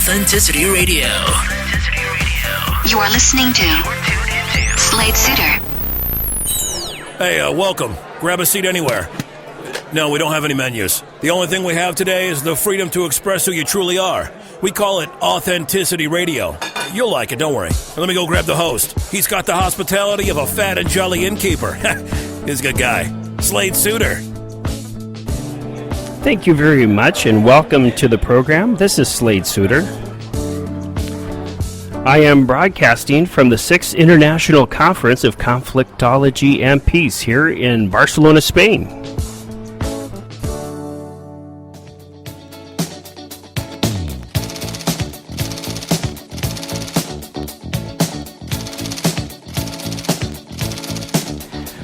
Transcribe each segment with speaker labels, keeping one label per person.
Speaker 1: Authenticity Radio.
Speaker 2: You are listening to Slade Suter.
Speaker 3: Hey, welcome. Grab a seat anywhere. No, we don't have any menus. The only thing we have today is the freedom to express who you truly are. We call it Authenticity Radio. You'll like it, don't worry. Let me go grab the host. He's got the hospitality of a fat and jolly innkeeper. He's a good guy. Slade Suter.
Speaker 4: Thank you very much, and welcome to the program. This is Slade Suter. I am broadcasting from the 6th International Conference of Conflictology and Peace here in Barcelona, Spain.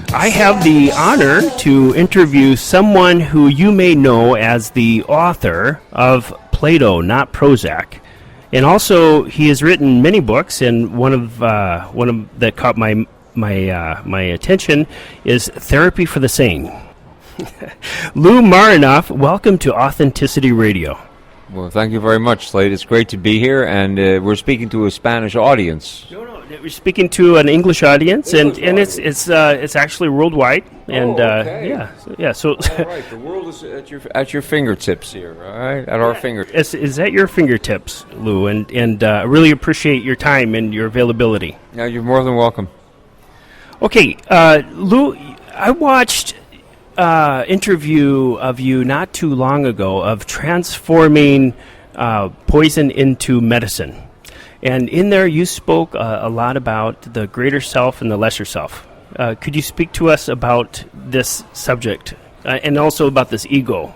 Speaker 4: I have the honor to interview someone who you may know as the author of Plato, Not Prozac. And also, he has written many books, and one of that caught my attention is Therapy for the Sane. Lou Marinoff, welcome to Authenticity Radio.
Speaker 5: Well, thank you very much, Slade. It's great to be here, and we're speaking to a Spanish audience.
Speaker 4: No, we're speaking to an English audience, and it's actually worldwide. And
Speaker 5: okay.
Speaker 4: yeah. So
Speaker 5: all right, the world is at your fingertips here, all right, at our fingertips.
Speaker 4: Is at your fingertips, Lou, and I really appreciate your time and your availability.
Speaker 5: Yeah, you're more than welcome.
Speaker 4: Okay, Lou, I watched interview of you not too long ago of transforming poison into medicine. And in there you spoke a lot about the greater self and the lesser self. Could you speak to us about this subject and also about this ego?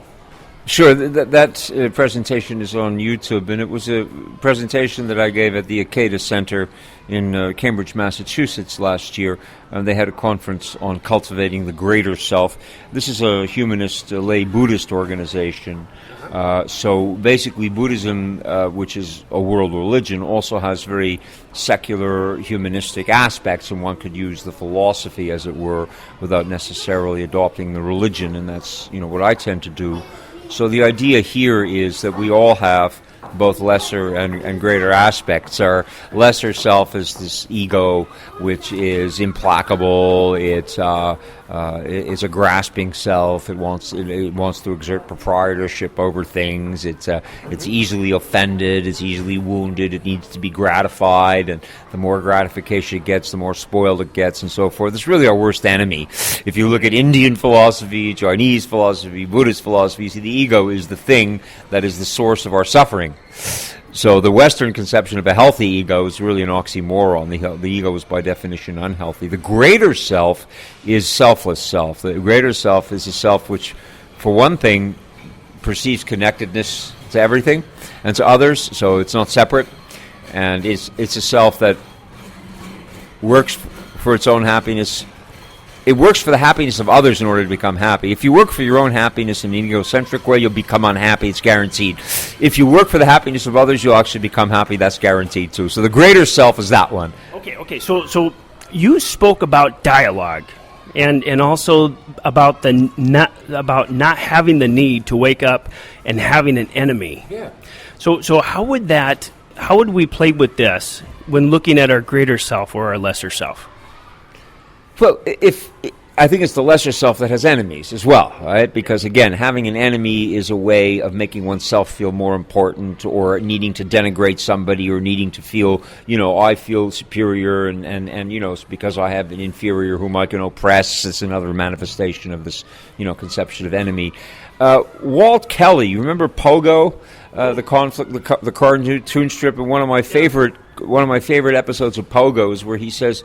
Speaker 5: Sure, that presentation is on YouTube, and it was a presentation that I gave at the Akeda Center in Cambridge, Massachusetts last year. They had a conference on cultivating the greater self. This is a humanist, lay Buddhist organization. So basically Buddhism, which is a world religion, also has very secular, humanistic aspects, and one could use the philosophy, as it were, without necessarily adopting the religion, and that's what I tend to do. So the idea here is that we all have both lesser and greater aspects. Our lesser self is this ego, which is implacable. It's a grasping self. It wants to exert proprietorship over things. It's easily offended. It's easily wounded. It needs to be gratified, and the more gratification it gets, the more spoiled it gets, and so forth. It's really our worst enemy. If you look at Indian philosophy, Chinese philosophy, Buddhist philosophy, you see the ego is the thing that is the source of our suffering. So the Western conception of a healthy ego is really an oxymoron. The ego is by definition unhealthy. The greater self is selfless self. The greater self is a self which, for one thing, perceives connectedness to everything and to others, so it's not separate. And it's a self that works for its own happiness. It works for the happiness of others in order to become happy. If you work for your own happiness in an egocentric way, you'll become unhappy. It's guaranteed. If you work for the happiness of others, you'll actually become happy. That's guaranteed too. So the greater self is that one.
Speaker 4: Okay. So you spoke about dialogue, and also about not having the need to wake up and having an enemy.
Speaker 5: Yeah.
Speaker 4: So how would we play with this when looking at our greater self or our lesser self?
Speaker 5: Well, I think it's the lesser self that has enemies as well, right? Because, again, having an enemy is a way of making oneself feel more important, or needing to denigrate somebody, or needing to feel, I feel superior, and it's because I have an inferior whom I can oppress. It's another manifestation of this, conception of enemy. Walt Kelly, you remember Pogo, the cartoon strip, and one of my favorite episodes of Pogo is where he says,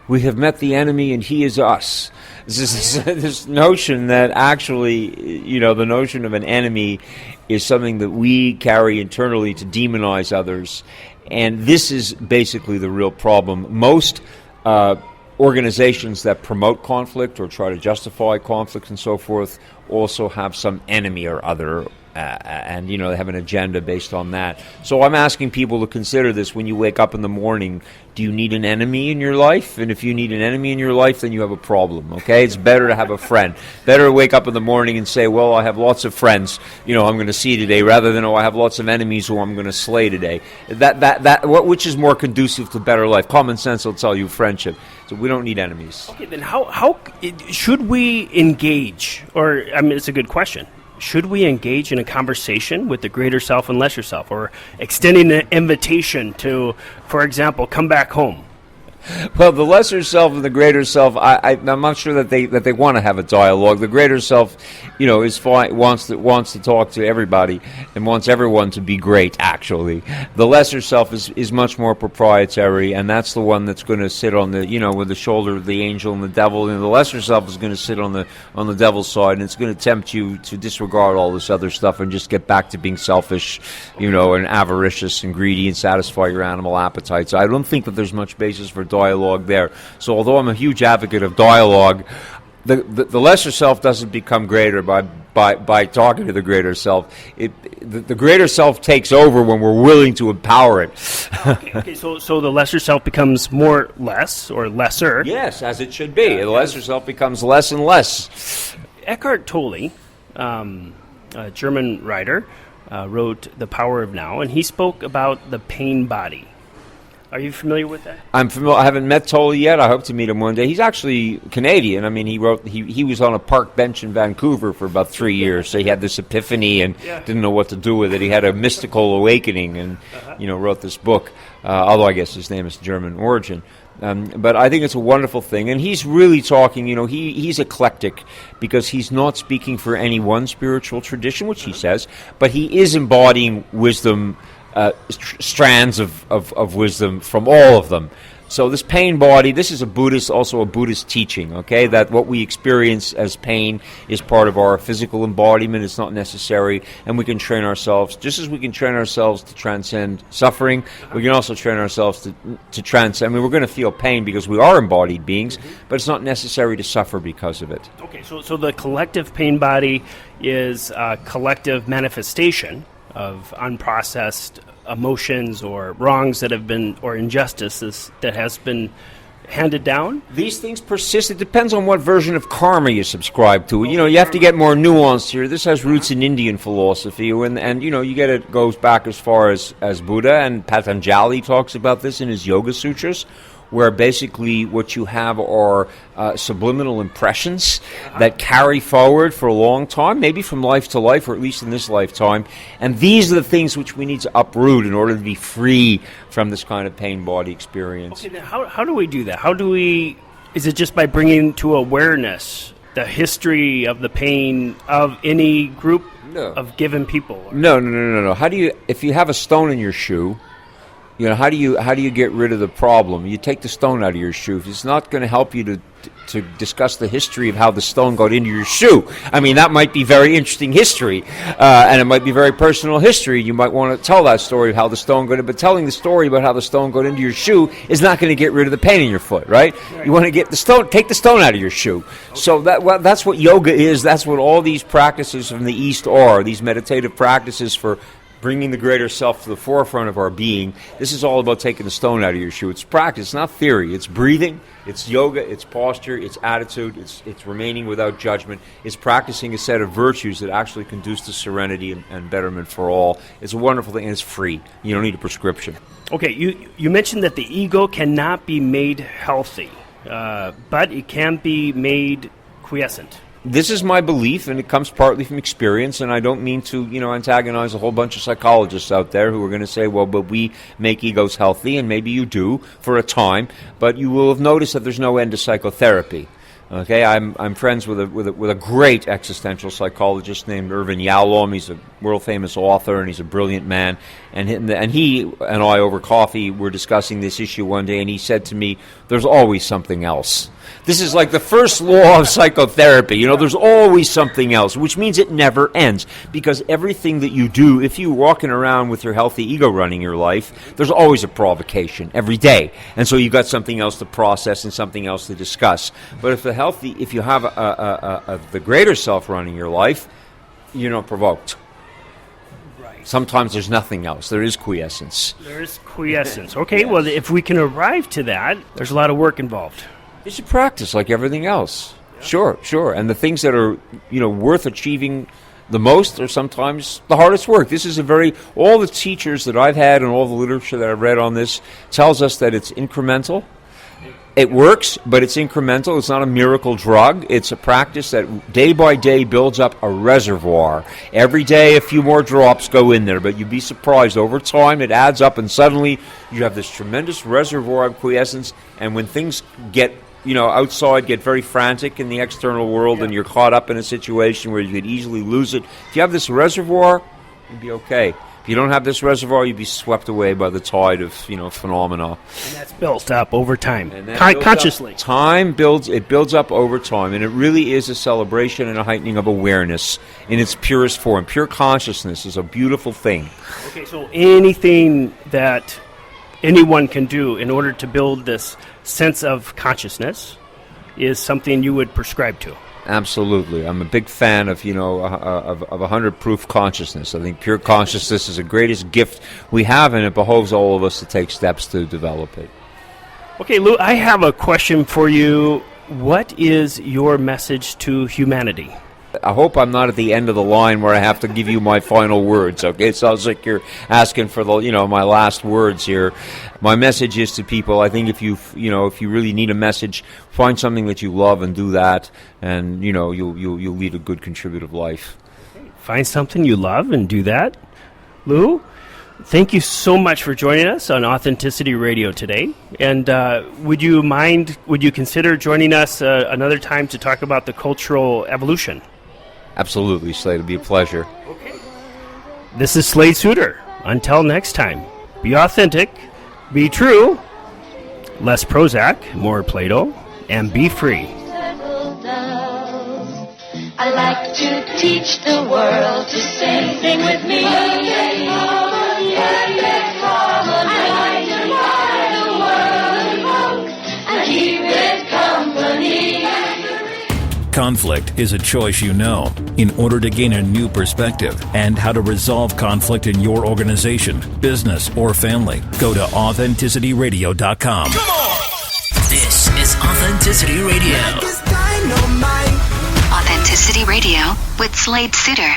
Speaker 5: "We have met the enemy, and he is us." This notion that actually, the notion of an enemy is something that we carry internally to demonize others. And this is basically the real problem. Most organizations that promote conflict or try to justify conflict and so forth also have some enemy or other and they have an agenda based on that. So I'm asking people to consider this when you wake up in the morning. Do you need an enemy in your life? And if you need an enemy in your life, then you have a problem, okay? It's better to have a friend. Better to wake up in the morning and say, well, I have lots of friends, I'm going to see today, rather than, I have lots of enemies who I'm going to slay today. Which is more conducive to better life? Common sense will tell you friendship. So we don't need enemies.
Speaker 4: Okay, then how should we engage? Or, it's a good question. Should we engage in a conversation with the greater self and lesser self, or extending an invitation to, for example, come back home?
Speaker 5: Well, the lesser self and the greater self, I'm not sure that they want to have a dialogue. The greater self, is fine, wants to talk to everybody and wants everyone to be great. Actually, the lesser self is much more proprietary, and that's the one that's going to sit on the with the shoulder of the angel and the devil. And the lesser self is going to sit on the devil's side, and it's going to tempt you to disregard all this other stuff and just get back to being selfish, and avaricious and greedy and satisfy your animal appetites. I don't think that there's much basis for dialogue there. So although I'm a huge advocate of dialogue, the lesser self doesn't become greater by talking to the greater self. The greater self takes over when we're willing to empower it.
Speaker 4: Okay, so the lesser self becomes more less or lesser.
Speaker 5: Yes, as it should be. The lesser self becomes less and less.
Speaker 4: Eckhart Tolle, a German writer, wrote The Power of Now, and he spoke about the pain body. Are you familiar with that?
Speaker 5: I'm familiar. I haven't met Tolle yet. I hope to meet him one day. He's actually Canadian. He was on a park bench in Vancouver for about 3 years. So he had this epiphany and didn't know what to do with it. He had a mystical awakening and wrote this book. Although I guess his name is German origin. But I think it's a wonderful thing. And he's really talking, he's eclectic because he's not speaking for any one spiritual tradition, which he says, but he is embodying wisdom, strands of wisdom from all of them. So this pain body, this is also a Buddhist teaching, okay, that what we experience as pain is part of our physical embodiment. It's not necessary, and we can train ourselves, just as we can train ourselves to transcend suffering, we can also train ourselves to transcend. We're going to feel pain because we are embodied beings, but it's not necessary to suffer because of it. Okay,
Speaker 4: so the collective pain body is a collective manifestation of unprocessed emotions or wrongs that have been, or injustices that has been handed down?
Speaker 5: These things persist. It depends on what version of karma you subscribe to. You have to get more nuanced here. This has roots in Indian philosophy, and it goes back as far as Buddha, and Patanjali talks about this in his Yoga Sutras, where basically what you have are subliminal impressions that carry forward for a long time, maybe from life to life, or at least in this lifetime. And these are the things which we need to uproot in order to be free from this kind of pain body experience.
Speaker 4: Okay, then how do we do that? Is it just by bringing to awareness the history of the pain of any group of given people?
Speaker 5: No. If you have a stone in your shoe, how do you get rid of the problem? You take the stone out of your shoe. It's not going to help you to discuss the history of how the stone got into your shoe. That might be very interesting history, and it might be very personal history. You might want to tell that story of how the stone got in, but telling the story about how the stone got into your shoe is not going to get rid of the pain in your foot, right? You want to take the stone out of your shoe. Okay. So that's what yoga is. That's what all these practices from the East are, these meditative practices for bringing the greater self to the forefront of our being. This is all about taking the stone out of your shoe. It's practice, it's not theory. It's breathing, it's yoga, it's posture, it's attitude, it's remaining without judgment. It's practicing a set of virtues that actually conduce to serenity and betterment for all. It's a wonderful thing, and it's free. You don't need a prescription.
Speaker 4: Okay, you mentioned that the ego cannot be made healthy, but it can be made quiescent.
Speaker 5: This is my belief, and it comes partly from experience, and I don't mean to, antagonize a whole bunch of psychologists out there who are going to say, well, but we make egos healthy, and maybe you do for a time, but you will have noticed that there's no end to psychotherapy. Okay, I'm friends with a great existential psychologist named Irvin Yalom. He's a world famous author, and he's a brilliant man. And he and I over coffee were discussing this issue one day, and he said to me, "There's always something else." This is like the first law of psychotherapy. There's always something else, which means it never ends. Because everything that you do, if you're walking around with your healthy ego running your life, there's always a provocation every day. And so you've got something else to process and something else to discuss. But if you have the greater self running your life, you're not provoked. Sometimes there's nothing else. There is quiescence.
Speaker 4: There's quiescence. Okay, well, if we can arrive to that, there's a lot of work involved.
Speaker 5: You should practice like everything else. Yeah. Sure. And the things that are, worth achieving the most are sometimes the hardest work. This is all the teachers that I've had and all the literature that I've read on this tells us that it's incremental. It works, but it's incremental. It's not a miracle drug. It's a practice that day by day builds up a reservoir. Every day a few more drops go in there, but you'd be surprised. Over time it adds up, and suddenly you have this tremendous reservoir of quiescence, and when things get outside get very frantic in the external world and you're caught up in a situation where you could easily lose it. If you have this reservoir, you'd be okay. If you don't have this reservoir, you'd be swept away by the tide of, phenomena.
Speaker 4: And that's built up over time, consciously.
Speaker 5: Time builds up over time, and it really is a celebration and a heightening of awareness in its purest form. Pure consciousness is a beautiful thing.
Speaker 4: Okay, so anything that anyone can do in order to build this sense of consciousness is something you would prescribe to.
Speaker 5: Absolutely. I'm a big fan of, of 100-proof consciousness. I think pure consciousness is the greatest gift we have, and it behoves all of us to take steps to develop it.
Speaker 4: Okay, Lou, I have a question for you. What is your message to humanity?
Speaker 5: I hope I'm not at the end of the line where I have to give you my final words, okay? It sounds like you're asking for my last words here. My message is to people, I think if you really need a message, find something that you love and do that, and, you'll lead a good contributive life.
Speaker 4: Find something you love and do that. Lou, thank you so much for joining us on Authenticity Radio today. And would you consider joining us another time to talk about the cultural evolution?
Speaker 5: Absolutely, Slade. It'll be a pleasure.
Speaker 4: Okay. This is Slade Suter. Until next time, be authentic, be true, less Prozac, more Plato, and be free.
Speaker 1: I like to teach the world to sing with me. Perfect harmony. I like to fly the world and keep it company.
Speaker 3: Conflict is a choice you know. In order to gain a new perspective and how to resolve conflict in your organization, business, or family, go to AuthenticityRadio.com.
Speaker 2: Come on! This is Authenticity Radio. Authenticity Radio with Slade Suter.